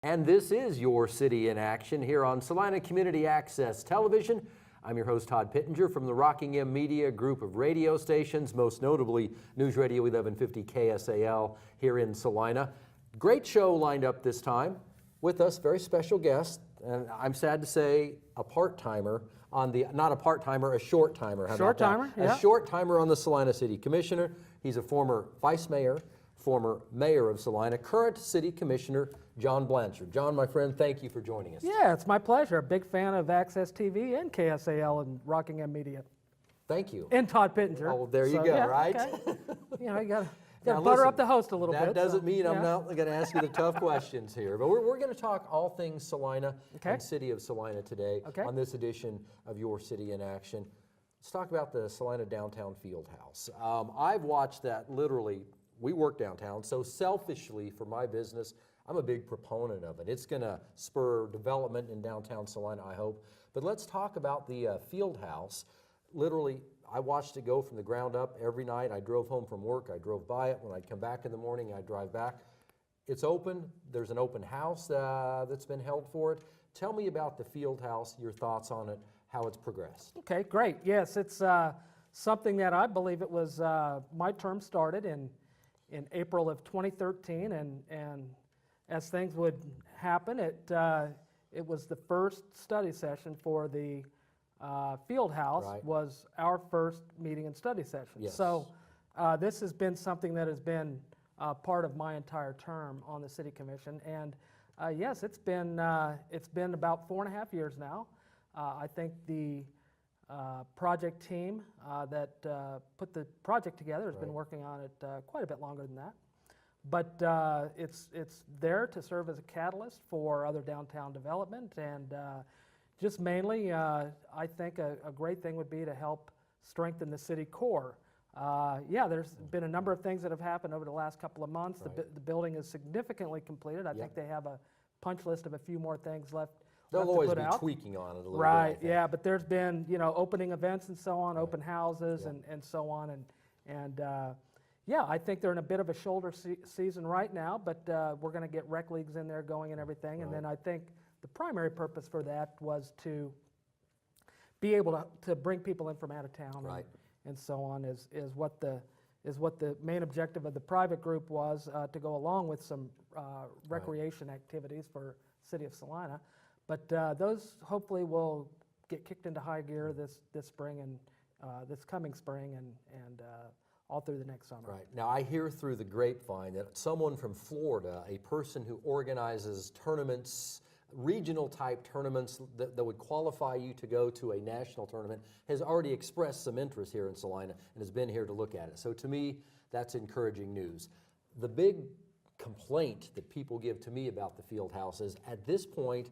And this is Your City in Action here on Salina Community Access Television. I'm your host, Todd Pittenger, from the Rockingham Media group of radio stations, most notably News Radio 1150 KSAL here in Salina. Great show lined up this time. With us, very special guest, and I'm sad to say, a part-timer on the, not a part-timer, a short-timer. Short-timer, yeah. A short-timer on the Salina City Commissioner. He's a former vice mayor, former mayor of Salina, current city commissioner, John Blanchard. John, my friend, thank you for joining us. Yeah, it's my pleasure. A big fan of Access TV and KSAL and Rockingham Media. Thank you. And Todd Pittenger. Oh, well, there you go, yeah, right? Okay. You know, you got to Now, butter listen, up the host a little bit. That doesn't mean I'm yeah. not going to ask you the tough questions here, but we're going to talk all things Salina Okay. and City of Salina today on this edition of Your City in Action. Let's talk about the Salina Downtown Field House. I've watched that literally. We work downtown, so selfishly for my business, I'm a big proponent of it. It's going to spur development in downtown Salina, I hope. But let's talk about the field house. Literally, I watched it go from the ground up every night. I drove home from work. I drove by it. When I'd come back in the morning, I'd drive back. It's open. There's an open house that's been held for it. Tell me about the field house, your thoughts on it, how it's progressed. Okay, great. Yes, it's something that I believe it was, my term started in April of 2013, and as things would happen, it was the first study session for the field house. Right. Was our first meeting and study session. Yes. So this has been something that has been part of my entire term on the City Commission, and yes, it's been about 4.5 years now. I think the project team that put the project together has been working on it quite a bit longer than that. But it's there to serve as a catalyst for other downtown development, and just mainly, I think a great thing would be to help strengthen the city core. Yeah, there's been a number of things that have happened over the last couple of months. The building is significantly completed. I think they have a punch list of a few more things left. They'll always to put be out. tweaking on it a little Right, bit. yeah, but there's been, opening events and so on, open houses and so on, and yeah, I think they're in a bit of a shoulder season right now, but we're going to get rec leagues in there going and everything, and then I think the primary purpose for that was to be able to bring people in from out of town and so on is what the main objective of the private group was, to go along with some recreation activities for City of Salina. But those hopefully will get kicked into high gear this spring and this coming spring and all through the next summer. Right. Now, I hear through the grapevine that someone from Florida, a person who organizes tournaments, regional type tournaments that would qualify you to go to a national tournament, has already expressed some interest here in Salina and has been here to look at it. So to me, that's encouraging news. The big complaint that people give to me about the field house is, at this point,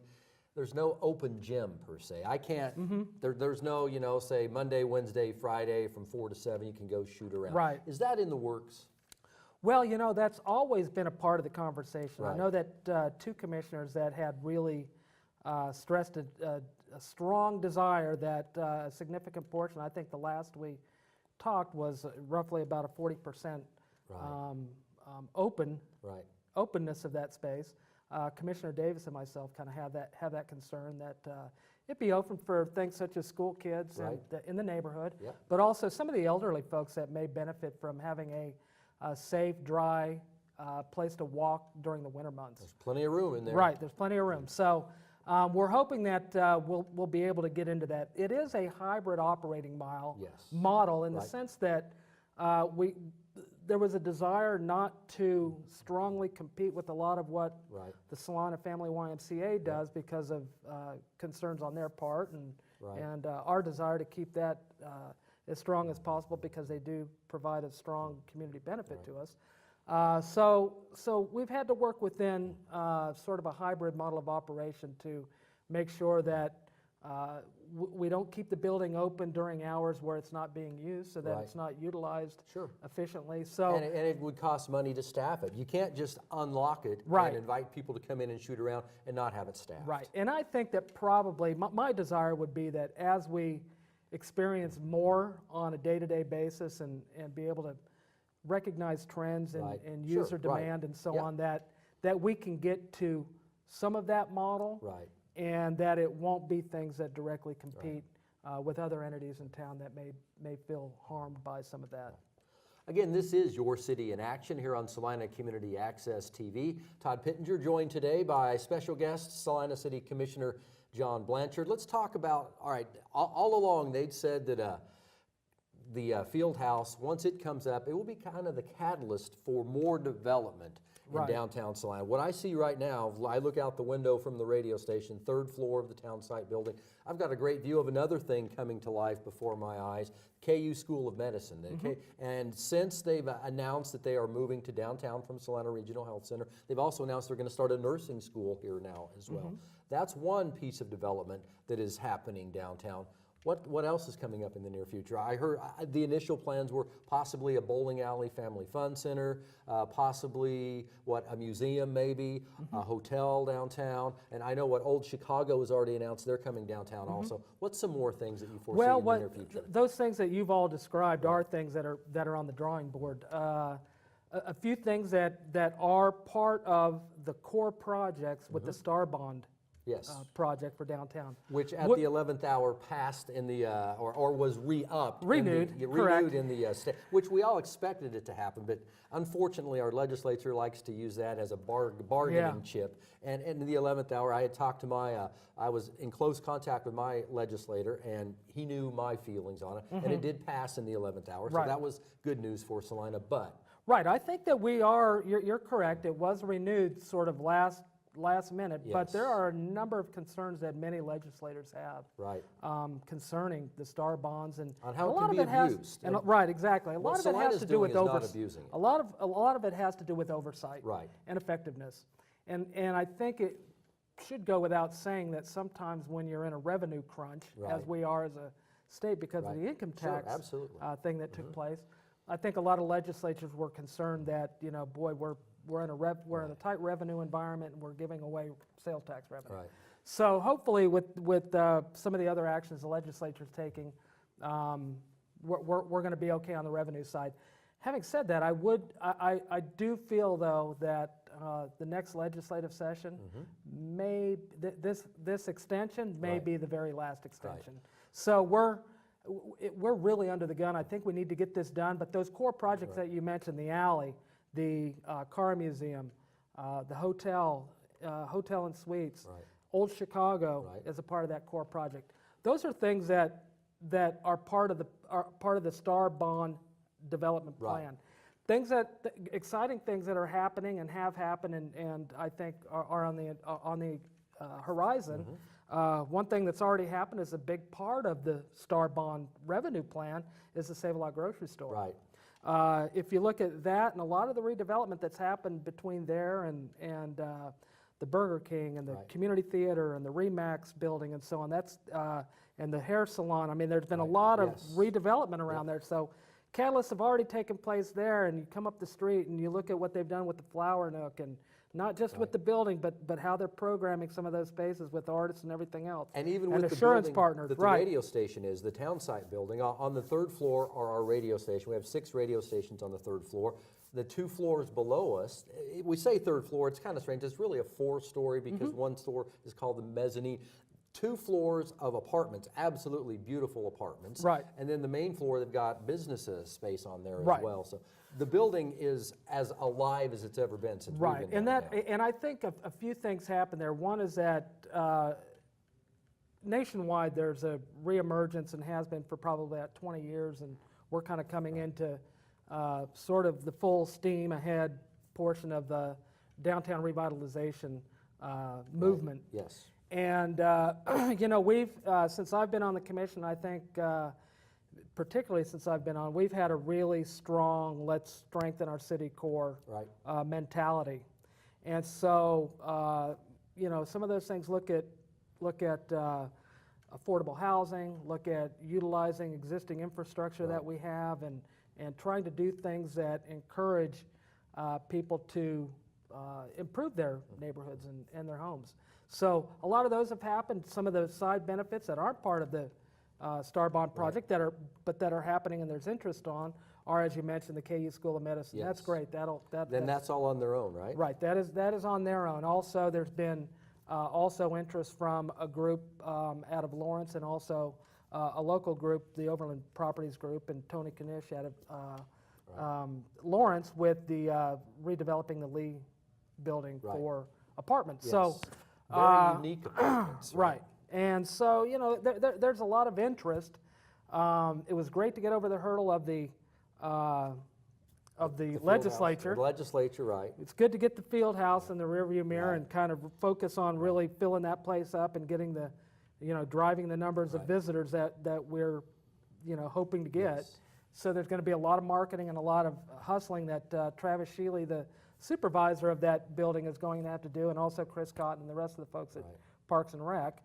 there's no open gym per se. I can't, there's no, say Monday, Wednesday, Friday from 4 to 7, you can go shoot around. Right. Is that in the works? Well, that's always been a part of the conversation. Right. I know that two commissioners that had really stressed a strong desire that a significant portion, I think the last we talked was roughly about a 40% openness of that space. Commissioner Davis and myself kind of have that concern that it be open for things such as school kids in the neighborhood, but also some of the elderly folks that may benefit from having a safe, dry place to walk during the winter months. There's plenty of room in there. Right, there's plenty of room. So we're hoping that we'll be able to get into that. It is a hybrid operating model in the sense that there was a desire not to strongly compete with a lot of what the Salina Family YMCA does because of concerns on their part, and our desire to keep that as strong as possible because they do provide a strong community benefit to us. So we've had to work within sort of a hybrid model of operation to make sure that we don't keep the building open during hours where it's not being used, so that it's not utilized efficiently. So and it would cost money to staff it. You can't just unlock it and invite people to come in and shoot around and not have it staffed. Right, and I think that probably my desire would be that as we experience more on a day-to-day basis and be able to recognize trends and user demand and so on, that we can get to some of that model. Right. And that it won't be things that directly compete with other entities in town that may feel harmed by some of that. Again, this is Your City in Action here on Salina Community Access TV. Todd Pittenger joined today by special guest, Salina City Commissioner John Blanchard. Let's talk about, all right, all along they'd said that the field house, once it comes up, it will be kind of the catalyst for more development in downtown Salina. What I see right now, I look out the window from the radio station, 3rd floor of the town site building. I've got a great view of another thing coming to life before my eyes, KU School of Medicine. And since they've announced that they are moving to downtown from Salina Regional Health Center, they've also announced they're going to start a nursing school here now as well. That's one piece of development that is happening downtown. What else is coming up in the near future? I heard the initial plans were possibly a bowling alley family fun center, possibly a museum maybe, a hotel downtown, and I know what Old Chicago has already announced they're coming downtown also. What's some more things that you foresee in the near future? Those things that you've all described are things that are on the drawing board. A few things that are part of the core projects with the Star Bond project for downtown. Which at the 11th hour passed in the, or was re-upped. Renewed, renewed in the state, which we all expected it to happen, but unfortunately our legislature likes to use that as a bargaining chip. And in the 11th hour, I had talked to I was in close contact with my legislator, and he knew my feelings on it, and it did pass in the 11th hour, so that was good news for Salina, but. Right, I think that you're correct, it was renewed sort of last minute, but there are a number of concerns that many legislators have concerning the Star Bonds and on how a it lot can of be it has abused. right, exactly. A lot of it has to do with oversight. A lot of it has to do with oversight and effectiveness, and I think it should go without saying that sometimes when you're in a revenue crunch, as we are as a state because of the income tax thing that took place, I think a lot of legislatures were concerned that boy, we're in a tight revenue environment and we're giving away sales tax revenue. So hopefully with some of the other actions the legislature's taking, we're going to be okay on the revenue side. Having said that, I do feel though that the next legislative session this extension may be the very last extension. So we're really under the gun. I think we need to get this done, but those core projects that you mentioned, the alley, the car museum, the hotel and suites, Old Chicago as a part of that core project. Those are things that are part of the Star Bond development plan. Things exciting things that are happening and have happened and I think are on the horizon. One thing that's already happened is a big part of the Star Bond revenue plan is the Save-A-Lot grocery store. If you look at that and a lot of the redevelopment that's happened between there and the Burger King and the community theater and the Remax building and so on, that's and the hair salon. I mean, there's been a lot of redevelopment around there. So catalysts have already taken place there, and you come up the street and you look at what they've done with the Flower Nook and not just with the building, but how they're programming some of those spaces with artists and everything else. And even with the building partners, that the radio station is, the town site building, on the 3rd floor are our radio station. We have 6 radio stations on the 3rd floor. The 2 floors below us, we say 3rd floor, it's kind of strange. It's really a 4-story because one floor is called the mezzanine. 2 floors of apartments, absolutely beautiful apartments. And then the main floor, they've got business space on there as well. So the building is as alive as it's ever been since we've been and I think a few things happen there. One is that nationwide there's a reemergence and has been for probably about 20 years, and we're kind of coming into sort of the full steam ahead portion of the downtown revitalization movement. And we've since I've been on the commission, I think particularly since I've been on, we've had a really strong let's strengthen our city core mentality. And so some of those things look at affordable housing, look at utilizing existing infrastructure that we have, and trying to do things that encourage people to improve their neighborhoods and their homes. So a lot of those have happened. Some of the side benefits that aren't part of the Star Bond project that are happening and there's interest on are, as you mentioned, the KU School of Medicine. That's great. Then that's all on their own, right? Right. That is on their own. Also, there's been Also interest from a group out of Lawrence and also a local group, the Overland Properties Group, and Tony Knish out of Lawrence with the redeveloping the Lee building for apartments. Yes. So very unique apartments. Right. And so, you know, there's a lot of interest. It was great to get over the hurdle of the legislature. The legislature, right. It's good to get the field house in the rearview mirror and kind of focus on really filling that place up and getting the, you know, driving the numbers of visitors that we're, you know, hoping to get. Yes. So there's going to be a lot of marketing and a lot of hustling that Travis Shealy, the supervisor of that building, is going to have to do, and also Chris Cotton and the rest of the folks at Parks and Rec.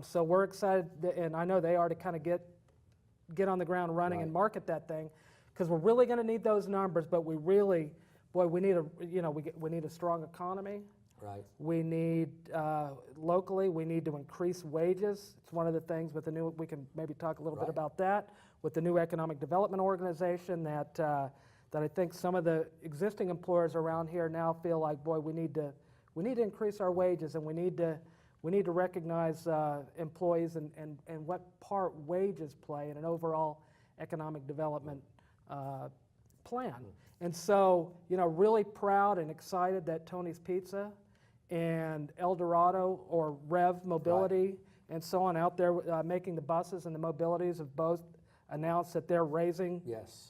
So we're excited, and I know they are, to kind of get on the ground running and market that thing, because we're really going to need those numbers. But we really, boy, we need we need a strong economy. Right. We need locally. We need to increase wages. It's one of the things with the new. We can maybe talk a little bit about that with the new economic development organization. That I think some of the existing employers around here now feel like, boy, we need to increase our wages, and we need to recognize employees and what part wages play in an overall economic development plan. And so, you know, really proud and excited that Tony's Pizza and El Dorado, or Rev Mobility, and so on, out there making the buses and the mobilities, have both announced that they're raising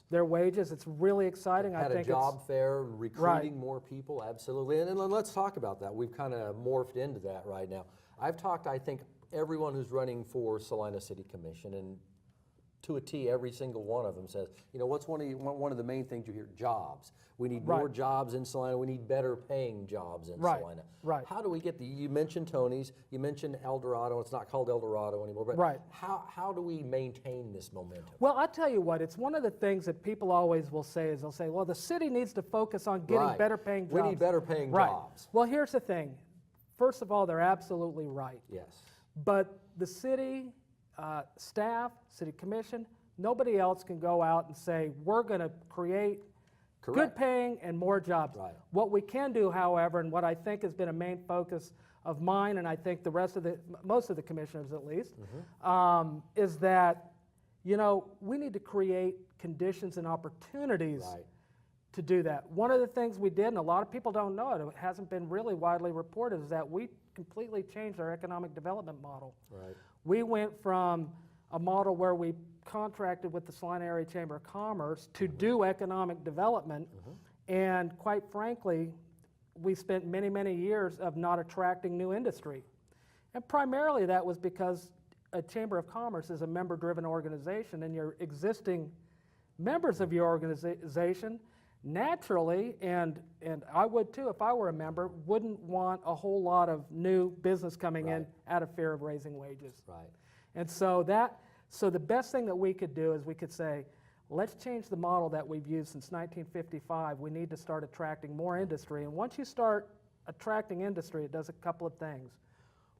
their wages. It's really exciting. Had a job fair, recruiting more people, absolutely. And let's talk about that. We've kind of morphed into that right now. I've talked, I think, everyone who's running for Salina City Commission, and to a T, every single one of them says, you know, what's one of the main things you hear? Jobs. We need more jobs in Salina. We need better paying jobs in Salina. Right. How do we get you mentioned Tony's, you mentioned El Dorado. It's not called El Dorado anymore, but how do we maintain this momentum? Well, I tell you what, it's one of the things that people always will say is they'll say, well, the city needs to focus on getting better paying jobs. We need better paying jobs. Well, here's the thing. First of all, they're absolutely right. Yes. But the city staff, city commission, nobody else can go out and say, we're going to create good paying and more jobs. Right. What we can do, however, and what I think has been a main focus of mine, and I think the rest of most of the commissioners at least, is that, you know, we need to create conditions and opportunities to do that. One of the things we did, and a lot of people don't know it hasn't been really widely reported, is that we completely changed our economic development model. Right. We went from a model where we contracted with the Salina Area Chamber of Commerce to do economic development, and quite frankly, we spent many, many years of not attracting new industry. And primarily that was because a Chamber of Commerce is a member-driven organization, and your existing members of your organization naturally, and I would too if I were a member, wouldn't want a whole lot of new business coming in out of fear of raising wages. Right. And so the best thing that we could do is we could say, let's change the model that we've used since 1955. We need to start attracting more industry. And once you start attracting industry, it does a couple of things.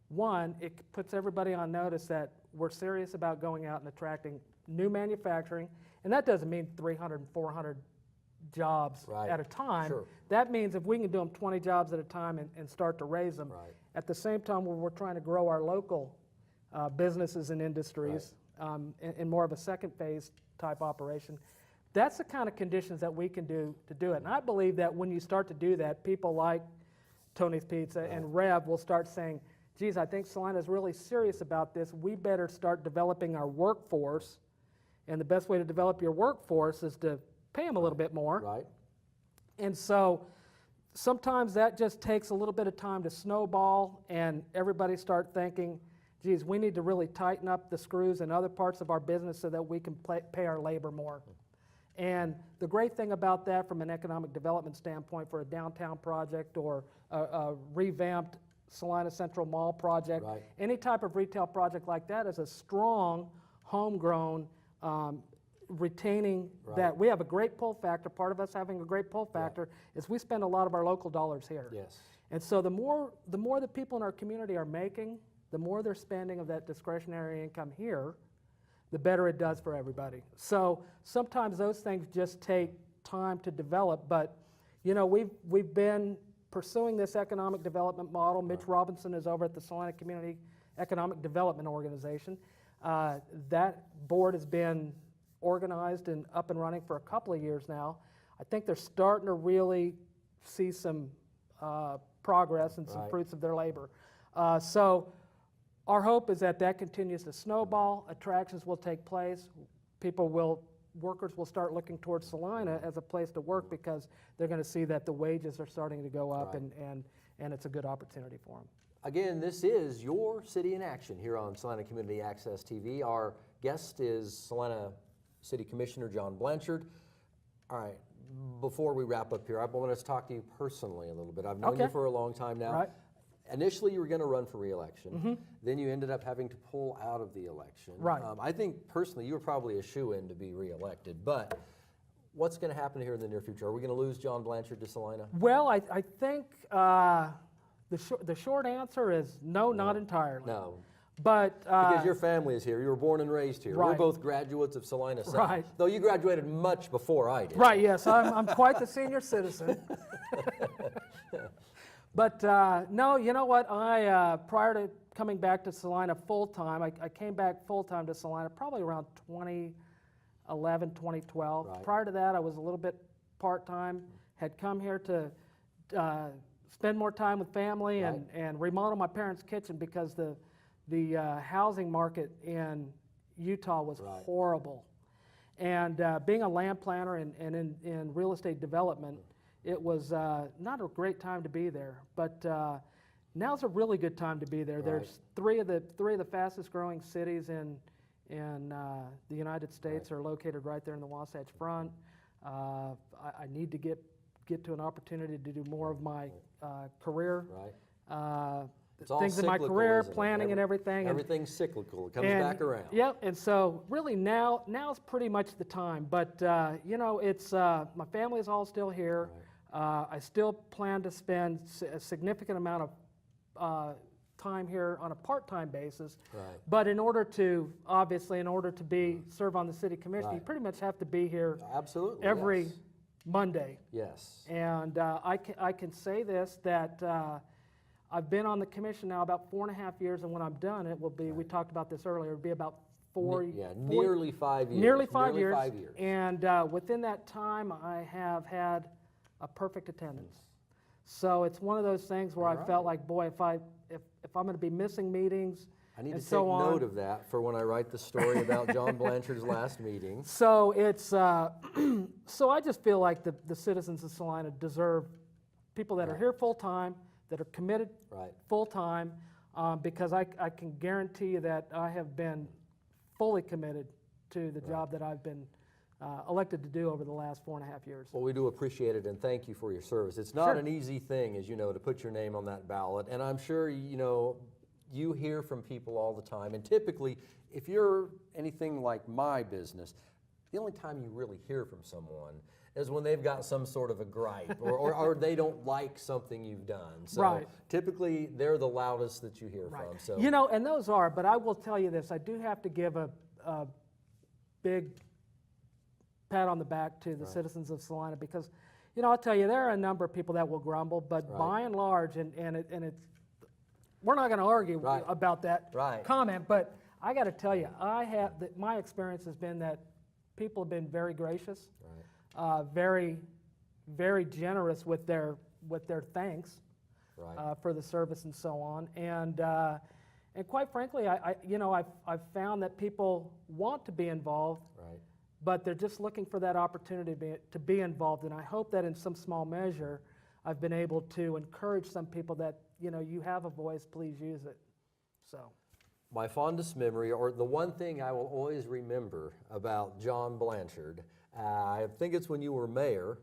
One, it puts everybody on notice that we're serious about going out and attracting new manufacturing. And that doesn't mean 300 and 400 jobs at a time. Sure. That means if we can do them 20 jobs at a time and start to raise them, at the same time we're trying to grow our local businesses and industries in more of a second phase type operation. That's the kind of conditions that we can do to do it. And I believe that when you start to do that, people like Tony's Pizza and Rev will start saying, geez, I think Salina's really serious about this. We better start developing our workforce. And the best way to develop your workforce is to pay them a little bit more. Right. And so sometimes that just takes a little bit of time to snowball, and everybody start thinking, geez, we need to really tighten up the screws in other parts of our business so that we can pay our labor more. And the great thing about that from an economic development standpoint for a downtown project or a revamped Salina Central Mall project, any type of retail project like that is a strong, homegrown, retaining that. We have a great pull factor. Part of us having a great pull factor is we spend a lot of our local dollars here. Yes. And so the more the people in our community are making, the more they're spending of that discretionary income here, the better it does for everybody. So sometimes those things just take time to develop, but you know, we've been pursuing this economic development model. Mitch Robinson is over at the Salina Community Economic Development Organization. That board has been organized and up and running for a couple of years now. I think they're starting to really see some progress and some fruits of their labor. So our hope is that that continues to snowball, attractions will take place, workers will start looking towards Salina as a place to work because they're going to see that the wages are starting to go up and it's a good opportunity for them. Again, this is Your City in Action here on Salina Community Access TV. Our guest is Salina City Commissioner John Blanchard. All right, before we wrap up here, I want to talk to you personally a little bit. I've known you for a long time now. Right. Initially, you were going to run for re-election. Then you ended up having to pull out of the election. Right. I think personally, you were probably a shoo-in to be re-elected. But what's going to happen here in the near future? Are we going to lose John Blanchard to Salina? Well, I think the short answer is no, not entirely. No. But because your family is here. You were born and raised here. We're both graduates of Salina South. Right. Though you graduated much before I did. Right, yes. I'm quite the senior citizen. But no, you know what? Prior to coming back to Salina full-time, I came back full-time to Salina probably around 2011, 2012. Right. Prior to that, I was a little bit part-time, had come here to spend more time with family and remodel my parents' kitchen because the housing market in Utah was horrible. And being a land planner and in real estate development, it was not a great time to be there, but now's a really good time to be there. There's three of the fastest growing cities in the United States are located right there in the Wasatch Front. I need to get to an opportunity to do more of my career. It's all things in my career, planning and everything. Everything's cyclical. It comes back around. Yep, and so really now's pretty much the time. But you know, it's my family is all still here. I still plan to spend a significant amount of time here on a part-time basis. But in order to serve on the city commission, you pretty much have to be here every Monday. Yes. And I can say this, that I've been on the commission now about 4.5 years, and when I'm done, it will be, we talked about this earlier, it'll be about nearly 5 years. Nearly 5 years. And within that time, I have had a perfect attendance. So it's one of those things where I felt like, boy, if I'm going to be missing meetings, I need to take note of that for when I write the story about John Blanchard's last meeting. So it's so I just feel like the citizens of Salina deserve people that are here full time, that are committed full time, because I can guarantee you that I have been fully committed to the job that I've been elected to do over the last 4.5 years. Well, we do appreciate it, and thank you for your service. It's not an easy thing, as you know, to put your name on that ballot, and I'm sure, you know, you hear from people all the time, and typically, if you're anything like my business, the only time you really hear from someone is when they've got some sort of a gripe or they don't like something you've done. So typically, they're the loudest that you hear from. So. You know, and those are, but I will tell you this, I do have to give a big pat on the back to the citizens of Salina, because, you know, I'll tell you, there are a number of people that will grumble, but by and large, and it's, we're not going to argue about that comment, but I got to tell you, my experience has been that people have been very gracious, very, very generous with their thanks for the service and so on, and quite frankly, I've found that people want to be involved, but they're just looking for that opportunity to be involved, and I hope that in some small measure, I've been able to encourage some people that, you know, you have a voice, please use it. So, my fondest memory, or the one thing I will always remember about John Blanchard, I think it's when you were mayor,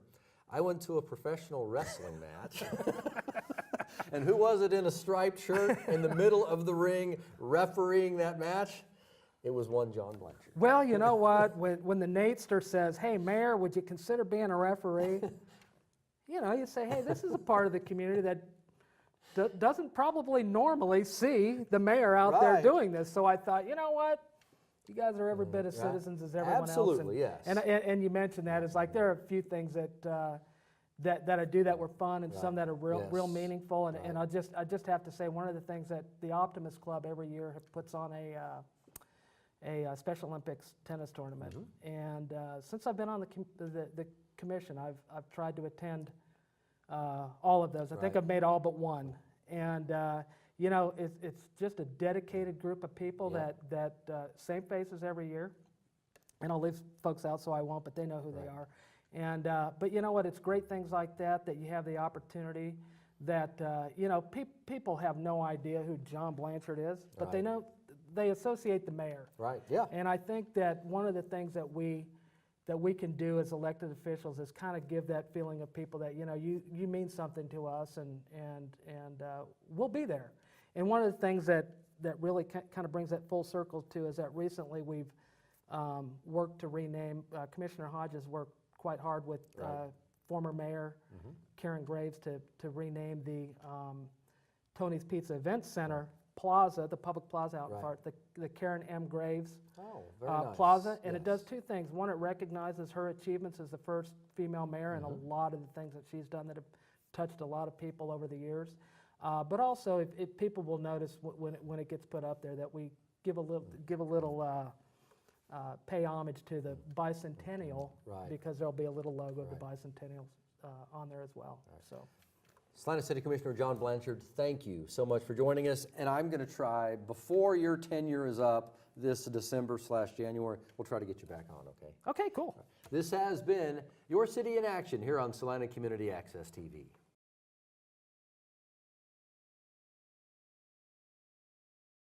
I went to a professional wrestling match. And who was it in a striped shirt in the middle of the ring refereeing that match? It was one John Blanchard. Well, you know what? When the Natester says, hey, Mayor, would you consider being a referee? You know, you say, hey, this is a part of the community that doesn't probably normally see the mayor out there doing this. So I thought, you know what? You guys are every bit as citizens as everyone else. Absolutely, yes. And you mentioned that. It's like there are a few things that that I do that were fun, and some that are real meaningful. And, Right. and I just have to say, one of the things that the Optimist Club every year puts on a Special Olympics tennis tournament. And since I've been on the commission, I've tried to attend all of those. I think I've made all but one. And you know, it's just a dedicated group of people that same faces every year. And I'll leave folks out, so I won't, but they know who they are. And but you know what? It's great things like that you have the opportunity. That you know, people have no idea who John Blanchard is, but they associate the mayor. Right. Yeah. And I think that one of the things that we can do as elected officials is kind of give that feeling of people that, you know, you mean something to us, and we'll be there. And one of the things that really kind of brings that full circle to is that recently we've worked to rename, Commissioner Hodges worked quite hard with former Mayor Karen Graves to rename the Tony's Pizza Event Center Plaza, the public plaza out front, the Karen M. Graves Plaza. And it does two things. One, it recognizes her achievements as the first female mayor and a lot of the things that she's done that have touched a lot of people over the years. But also, if people will notice when it gets put up there, that we give a little pay homage to the bicentennial, because there'll be a little logo of the bicentennial on there as well. So, Salina City Commissioner John Blanchard, thank you so much for joining us. And I'm going to try, before your tenure is up this December/January, we'll try to get you back on, okay? Okay, cool. This has been Your City in Action here on Salina Community Access TV.